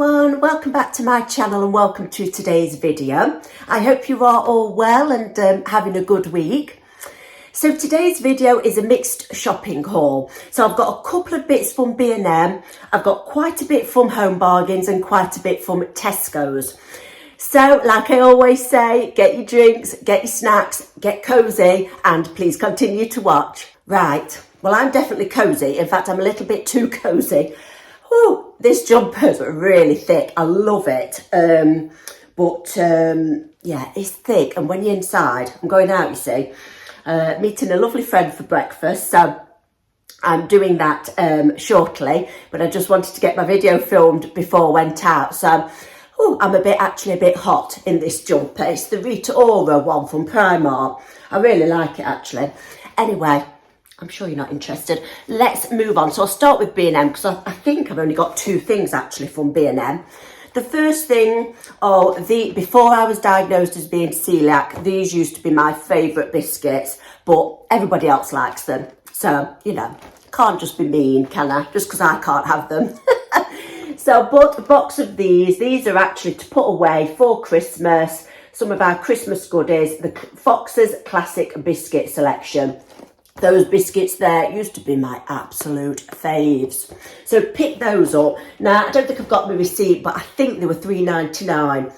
everyone, welcome back to my channel and welcome to today's video. I hope you are all well and having a good week. So today's video is a mixed shopping haul. So I've got a couple of bits from B&M, I've got quite a bit from Home Bargains and quite a bit from Tesco's. So like I always say, get your drinks, get your snacks, get cosy and please continue to watch. Right, well I'm definitely cosy, in fact I'm a little bit too cosy. Oh, this jumper's really thick. I love it. Yeah, it's thick. And when you're inside, I'm going out, you see, meeting a lovely friend for breakfast. So I'm doing that shortly, but I just wanted to get my video filmed before I went out. So I'm actually a bit hot in this jumper. It's the Rita Ora one from Primark. I really like it actually. Anyway, I'm sure you're not interested. Let's move on. So I'll start with B&M because I think I've only got two things actually from B&M. The first thing, before I was diagnosed as being celiac, these used to be my favourite biscuits, but everybody else likes them. So, you know, can't just be mean, can I? Just because I can't have them. So I bought a box of these. These are actually to put away for Christmas. Some of our Christmas goodies, the Fox's Classic Biscuit Selection. Those biscuits there used to be my absolute faves. So pick those up. Now, I don't think I've got my receipt, but I think they were £3.99.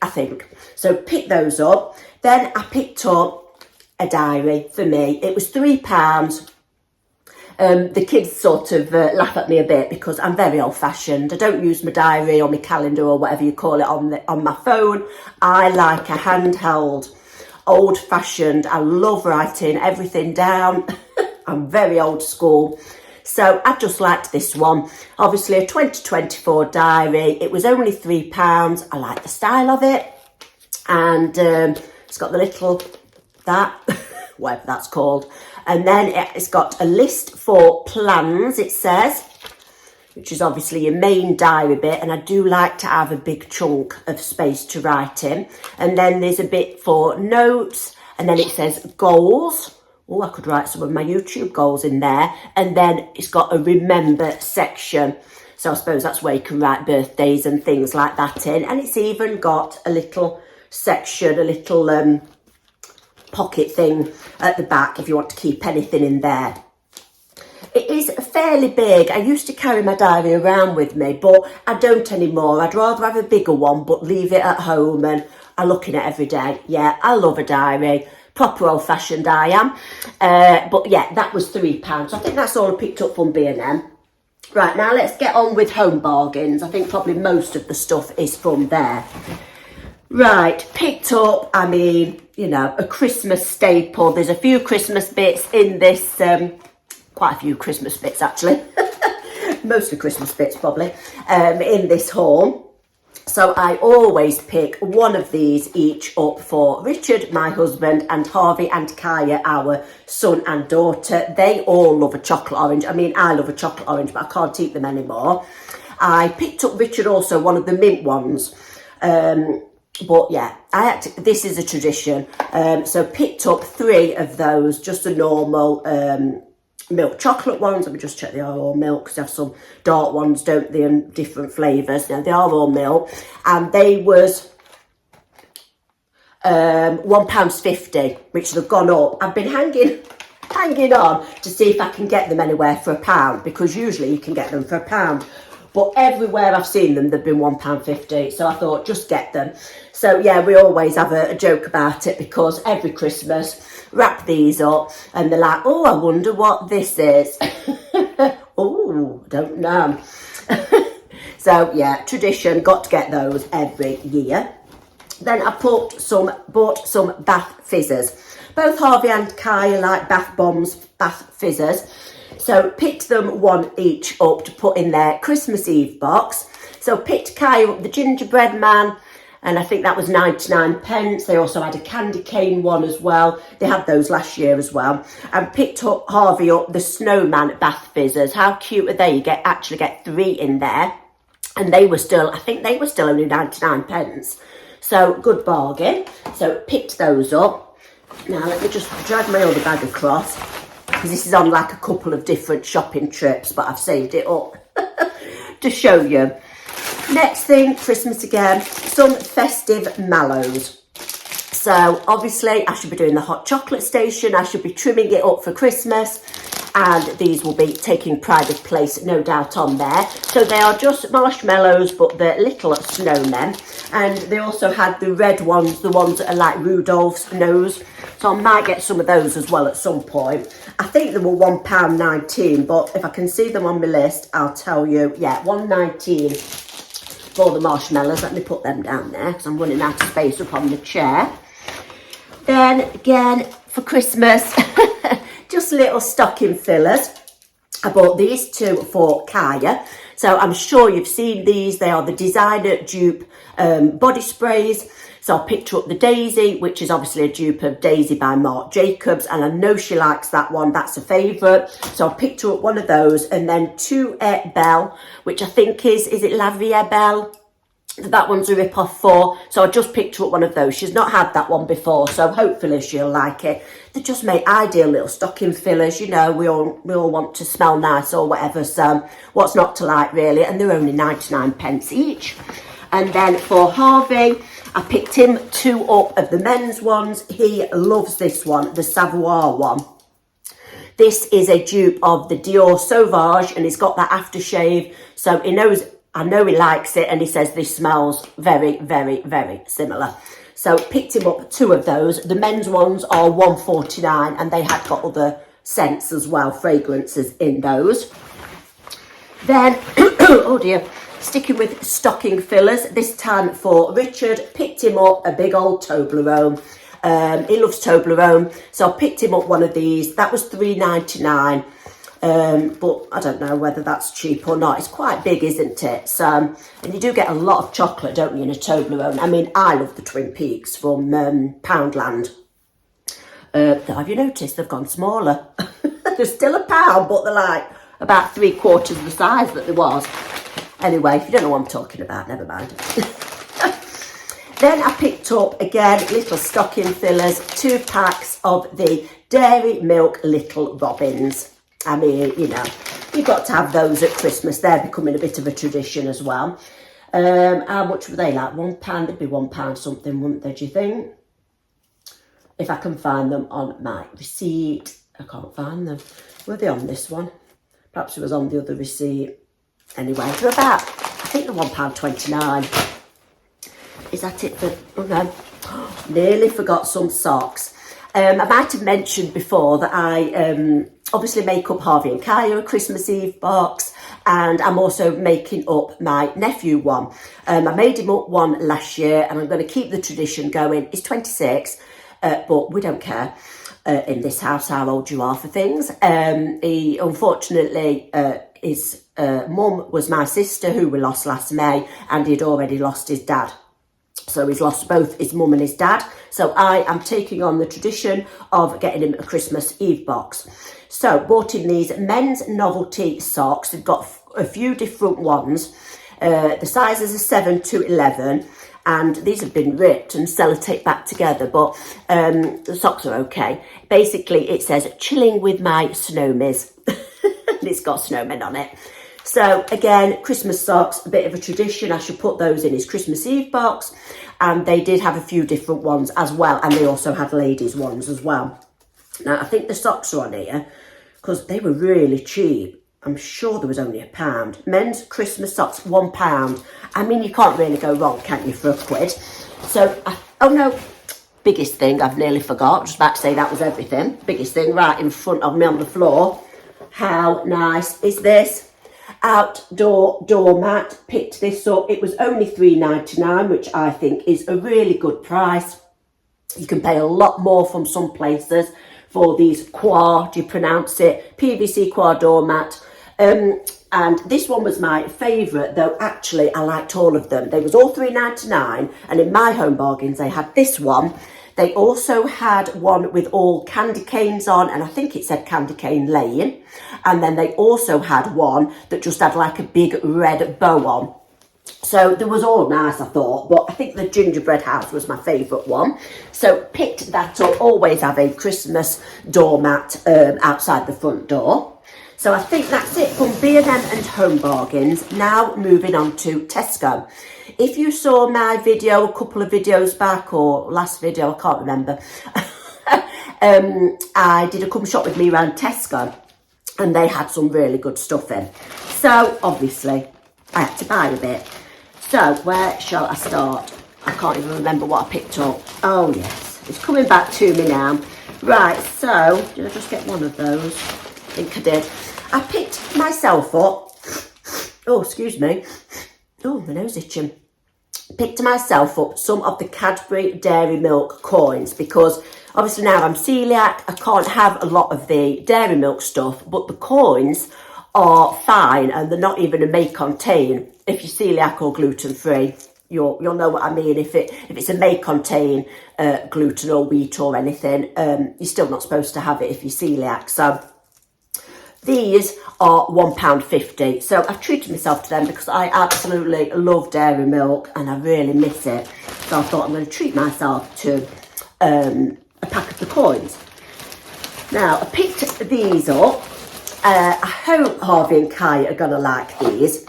I think. So pick those up. Then I picked up a diary for me. It was £3. The kids sort of laugh at me a bit because I'm very old-fashioned. I don't use my diary or my calendar or whatever you call it on my phone. I like a handheld, old-fashioned. I love writing everything down. I'm very old school. So I just liked this one. Obviously a 2024 diary. It was only £3. I like the style of it. And it's got the little, whatever that's called. And then it's got a list for plans, it says, which is obviously your main diary bit, and I do like to have a big chunk of space to write in. And then there's a bit for notes, and then it says goals. Oh, I could write some of my YouTube goals in there. And then it's got a remember section. So I suppose that's where you can write birthdays and things like that in. And it's even got a little section, a little pocket thing at the back if you want to keep anything in there. It is fairly big. I used to carry my diary around with me, but I don't anymore. I'd rather have a bigger one, but leave it at home and I look in it every day. Yeah, I love a diary. Proper old-fashioned I am. But yeah, that was £3. So I think that's all I picked up from B&M. Right, now let's get on with Home Bargains. I think probably most of the stuff is from there. Right, picked up, I mean, you know, a Christmas staple. There's a few Christmas bits in this, quite a few Christmas bits actually, mostly Christmas bits probably, in this haul. So I always pick one of these each up for Richard, my husband, and Harvey and Kaya, our son and daughter. They all love a chocolate orange. I mean, I love a chocolate orange, but I can't eat them anymore. I picked up Richard also one of the mint ones. But yeah, this is a tradition. So picked up 3 of those, just a normal milk chocolate ones. Let me just check they are all milk because they have some dark ones, don't they, and different flavours. Now they are all milk, and they was £1.50, which have gone up. I've been hanging on to see if I can get them anywhere for £1, because usually you can get them for £1. But everywhere I've seen them, they've been £1.50. So I thought, just get them. So yeah, we always have a joke about it because every Christmas, wrap these up and they're like, oh, I wonder what this is. Oh, don't know. So yeah, tradition, got to get those every year. Then I bought some bath fizzers. Both Harvey and Kaya like bath bombs, bath fizzers. So picked them one each up to put in their Christmas Eve box. So picked Kaya up the gingerbread man, and I think that was 99p. They also had a candy cane one as well. They had those last year as well. And picked up Harvey up the snowman bath fizzers. How cute are they? You actually get 3 in there. And they were still, I think they were still only 99p. So good bargain. So picked those up. Now let me just drag my other bag across, because this is on like a couple of different shopping trips, but I've saved it up to show you. Next thing, Christmas again, some festive mallows. So obviously I should be doing the hot chocolate station. I should be trimming it up for Christmas, and these will be taking pride of place, no doubt, on there. So they are just marshmallows, but they're little snowmen. And they also had the red ones, the ones that are like Rudolph's nose. So I might get some of those as well at some point. I think they were £1.19, but if I can see them on my list, I'll tell you. Yeah, £1.19 for the marshmallows. Let me put them down there because I'm running out of space up on the chair. Then again, for Christmas, just little stocking fillers. I bought these two for Kaya. So I'm sure you've seen these. They are the designer dupe body sprays. So I picked up the Daisy, which is obviously a dupe of Daisy by Marc Jacobs. And I know she likes that one. That's a favourite. So I picked up one of those. And then two Belle, which I think is it La Vie Belle? That one's a rip-off for. So I just picked up one of those. She's not had that one before, so hopefully she'll like it. They just make ideal little stocking fillers. You know, we all want to smell nice or whatever, so what's not to like, really? And they're only 99 pence each. And then for Harvey, I picked him two up of the men's ones. He loves this one, the Savoir one. This is a dupe of the Dior Sauvage, and it's got that aftershave, so he knows, I know he likes it, and he says this smells very, very, very similar. So picked him up two of those. The men's ones are £1.49, and they had got other scents as well, fragrances in those. Then, oh dear, sticking with stocking fillers, this time for Richard, picked him up a big old Toblerone. He loves Toblerone, so I picked him up one of these. That was £3.99. But I don't know whether that's cheap or not. It's quite big, isn't it? So, and you do get a lot of chocolate, don't you, in a Toblerone? I mean, I love the Twin Peaks from Poundland. Have you noticed they've gone smaller? They're still a pound, but they're like about 3/4 the size that there was. Anyway, if you don't know what I'm talking about, never mind. Then I picked up, again, little stocking fillers, 2 packs of the Dairy Milk Little Robins. I mean, you know, you've got to have those at Christmas. They're becoming a bit of a tradition as well. How much were they? Like £1? They'd be £1 something, wouldn't they, do you think? If I can find them on my receipt. I can't find them. Were they on this one? Perhaps it was on the other receipt. Anyway, they're about, I think they're £1.29. Is that it for, oh no, nearly forgot some socks. I might have mentioned before that I obviously make up Harvey and Kaya a Christmas Eve box, and I'm also making up my nephew one. I made him up one last year, and I'm going to keep the tradition going. He's 26, but we don't care in this house how old you are for things. He, unfortunately, his mum was my sister, who we lost last May, and he'd already lost his dad. So he's lost both his mum and his dad. So I am taking on the tradition of getting him a Christmas Eve box. So bought him these men's novelty socks. They've got a few different ones. The sizes are 7 to 11. And these have been ripped and sellotaped back together. But the socks are okay. Basically, it says, chilling with my snowmies. And it's got snowmen on it. So again, Christmas socks, a bit of a tradition. I should put those in his Christmas Eve box. And they did have a few different ones as well. And they also had ladies' ones as well. Now, I think the socks are on here because they were really cheap. I'm sure there was only £1. Men's Christmas socks, £1. I mean, you can't really go wrong, can you, for £1? So, oh no, biggest thing, I've nearly forgot. I was about to say that was everything. Biggest thing right in front of me on the floor. How nice is this? Outdoor doormat. Picked this up. It was only £3.99, which I think is a really good price. You can pay a lot more from some places for these Qua, do you pronounce it? PVC Qua doormat. And this one was my favourite, though actually I liked all of them. They was all £3.99, and in my home bargains they had this one. They also had one with all candy canes on, and I think it said Candy Cane Lane. And then they also had one that just had like a big red bow on. So they was all nice, I thought, but I think the gingerbread house was my favourite one. So picked that up. Always have a Christmas doormat outside the front door. So I think that's it from Bandm and Home Bargains. Now moving on to Tesco. If you saw my video a couple of videos back, or last video, I can't remember, I did a come shop with me around Tesco, and they had some really good stuff in. So obviously I had to buy a bit. So where shall I start? I can't even remember what I picked up. Oh yes, it's coming back to me now. Right, so did I just get one of those? I think I did. I picked myself up. Oh, excuse me. Oh, my nose itching. Picked myself up some of the Cadbury Dairy Milk coins, because obviously now I'm celiac, I can't have a lot of the dairy milk stuff, but the coins are fine, and they're not even a may contain. If you're celiac or gluten free, you'll know what I mean. If it's a may contain gluten or wheat or anything, you're still not supposed to have it if you're celiac. So these are £1.50. So I've treated myself to them because I absolutely love dairy milk and I really miss it. So I thought I'm going to treat myself to a pack of the coins. Now, I picked these up. I hope Harvey and Kai are going to like these.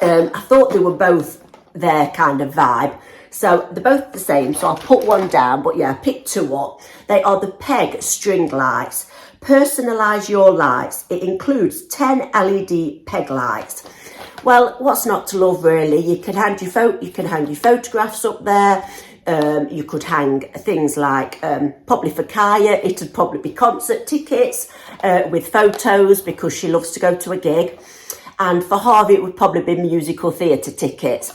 I thought they were both their kind of vibe. So they're both the same. So I'll put one down. But yeah, I picked two up. They are the Peg string lights. Personalise your lights. It includes 10 LED peg lights. Well, what's not to love, really? You can hang your photographs up there. You could hang things like, probably for Kaya, it'd probably be concert tickets with photos, because she loves to go to a gig. And for Harvey, it would probably be musical theatre tickets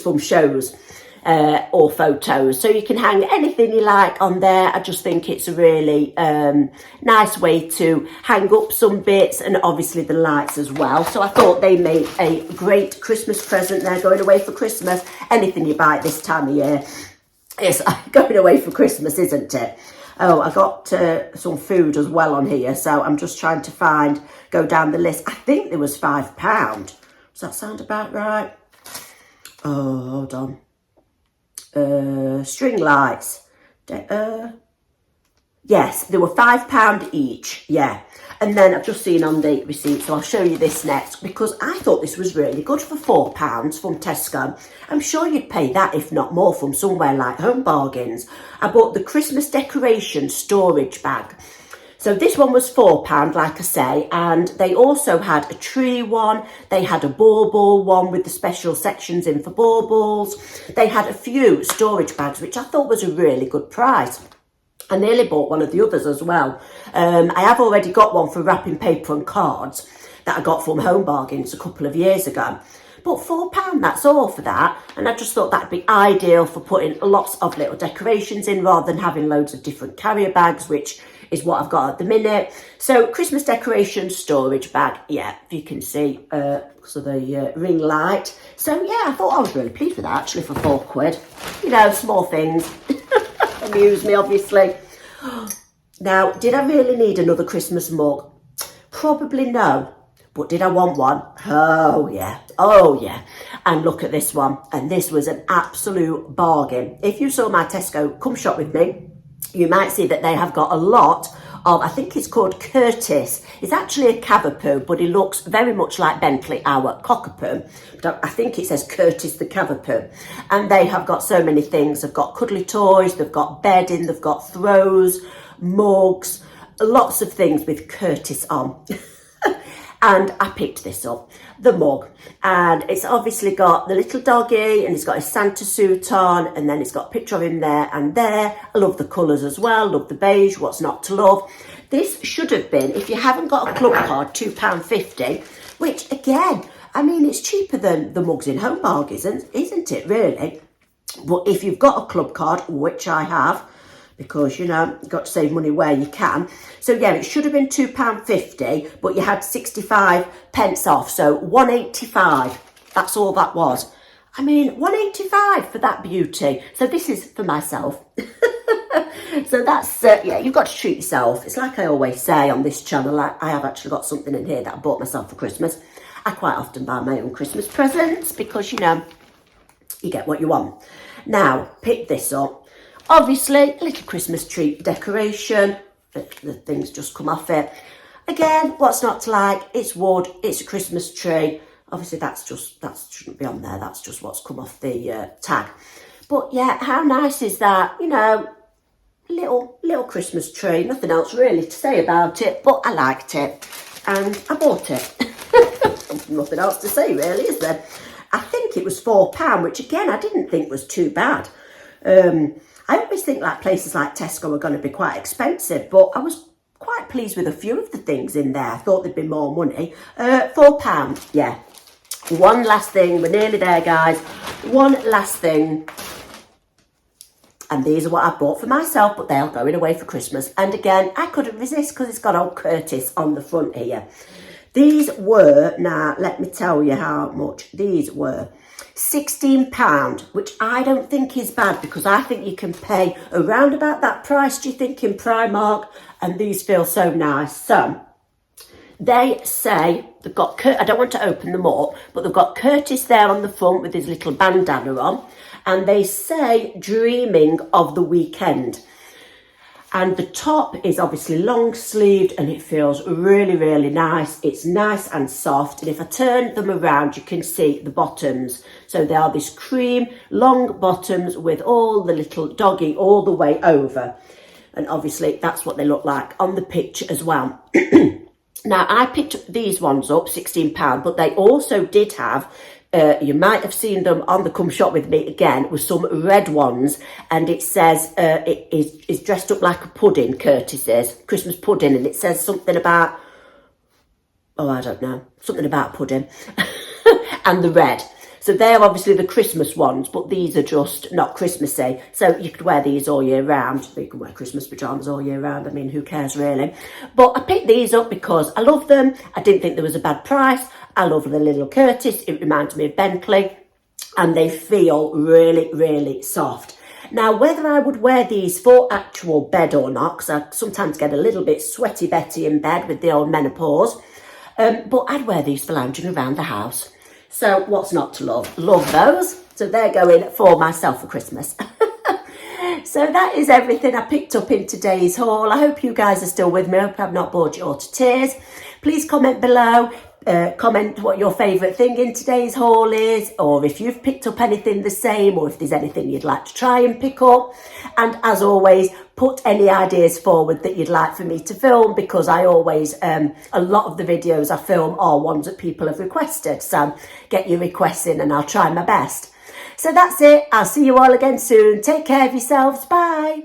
from shows. Or photos, so you can hang anything you like on there. I just think it's a really nice way to hang up some bits, and obviously the lights as well. So I thought they made a great Christmas present. They're going away for Christmas. Anything you buy at this time of year is going away for Christmas, isn't it? Oh, I got some food as well on here, so I'm just trying to go down the list. I think there was £5. Does that sound about right? Oh, hold on. String lights. Yes, they were £5 each. Yeah. And then I've just seen on the receipt, so I'll show you this next, because I thought this was really good for £4 from Tesco. I'm sure you'd pay that, if not more, from somewhere like Home Bargains. I bought the Christmas decoration storage bag. So this one was £4, like I say, and they also had a tree one. They had a bauble one with the special sections in for baubles. They had a few storage bags, which I thought was a really good price. I nearly bought one of the others as well. I have already got one for wrapping paper and cards that I got from Home Bargains a couple of years ago. But £4, that's all for that. And I just thought that'd be ideal for putting lots of little decorations in, rather than having loads of different carrier bags, which is what I've got at the minute. So Christmas decoration storage bag, yeah, if you can see, because of the ring light. So yeah, I thought I was really pleased with that, actually, for £4. You know, small things amuse me, obviously. Now, did I really need another Christmas mug? Probably no. But did I want one? Oh yeah. And look at this one. And this was an absolute bargain. If you saw my Tesco come shop with me, you might see that they have got a lot of, I think it's called Curtis. It's actually a Cavapoo, but it looks very much like Bentley, our cockapoo. But I think it says Curtis the Cavapoo. And they have got so many things. They've got cuddly toys, they've got bedding, they've got throws, mugs, lots of things with Curtis on. And I picked this up, the mug, and it's obviously got the little doggy, and it's got his Santa suit on, and then it's got a picture of him there and there. I love the colours as well, love the beige, what's not to love. This should have been, if you haven't got a club card, £2.50, which again, I mean, it's cheaper than the mugs in Home Bargains, isn't it, really? But if you've got a club card, which I have, because, you know, you've got to save money where you can. So, yeah, it should have been £2.50, but you had 65 pence off, so £1.85. That's all that was. I mean, £1.85 for that beauty. So this is for myself. So that's, yeah, you've got to treat yourself. It's like I always say on this channel, I have actually got something in here that I bought myself for Christmas. I quite often buy my own Christmas presents because, you know, you get what you want. Now, pick this up. Obviously, a little Christmas tree decoration. The things just come off it. Again, what's not to like? It's wood, it's a Christmas tree. Obviously that shouldn't be on there, that's just what's come off the tag. But yeah, how nice is that? You know, little Christmas tree, nothing else really to say about it, but I liked it and I bought it. Nothing else to say really, is there? I think it was £4, which again, I didn't think was too bad. I always think like places like Tesco are going to be quite expensive, but I was quite pleased with a few of the things in there. I thought there'd be more money. £4, yeah. One last thing, we're nearly there, guys. One last thing. And these are what I bought for myself, but they're going away for Christmas. And again, I couldn't resist because it's got old Curtis on the front here. These were, now let me tell you how much. These were £16, which I don't think is bad because I think you can pay around about that price, do you think, in Primark? And these feel so nice. So they say they've got, I don't want to open them up, but they've got Curtis there on the front with his little bandana on. And they say dreaming of the weekend. And the top is obviously long sleeved and it feels really, really nice. It's nice and soft. And if I turn them around, you can see the bottoms. So they are this cream, long bottoms with all the little doggy all the way over. And obviously that's what they look like on the picture as well. Now, I picked these ones up, £16, but they also did have, you might have seen them on the Come Shop With Me again, with some red ones. And it says, it is dressed up like a pudding, Curtis is, Christmas pudding. And it says something about, oh, I don't know, something about pudding. And the red. So they're obviously the Christmas ones, but these are just not Christmassy. So you could wear these all year round. You can wear Christmas pyjamas all year round. I mean, who cares really? But I picked these up because I love them. I didn't think there was a bad price. I love the little Curtis. It reminds me of Bentley. And they feel really, really soft. Now, whether I would wear these for actual bed or not, because I sometimes get a little bit sweaty Betty in bed with the old menopause. But I'd wear these for lounging around the house. So what's not to love? Love those. So they're going for myself for Christmas. So that is everything I picked up in today's haul. I hope you guys are still with me. I hope I've not bored you all to tears. Please comment below. Comment what your favourite thing in today's haul is, or if you've picked up anything the same, or if there's anything you'd like to try and pick up. And as always, put any ideas forward that you'd like for me to film, because I always, a lot of the videos I film are ones that people have requested. So get your requests in and I'll try my best. So that's it. I'll see you all again soon. Take care of yourselves. Bye.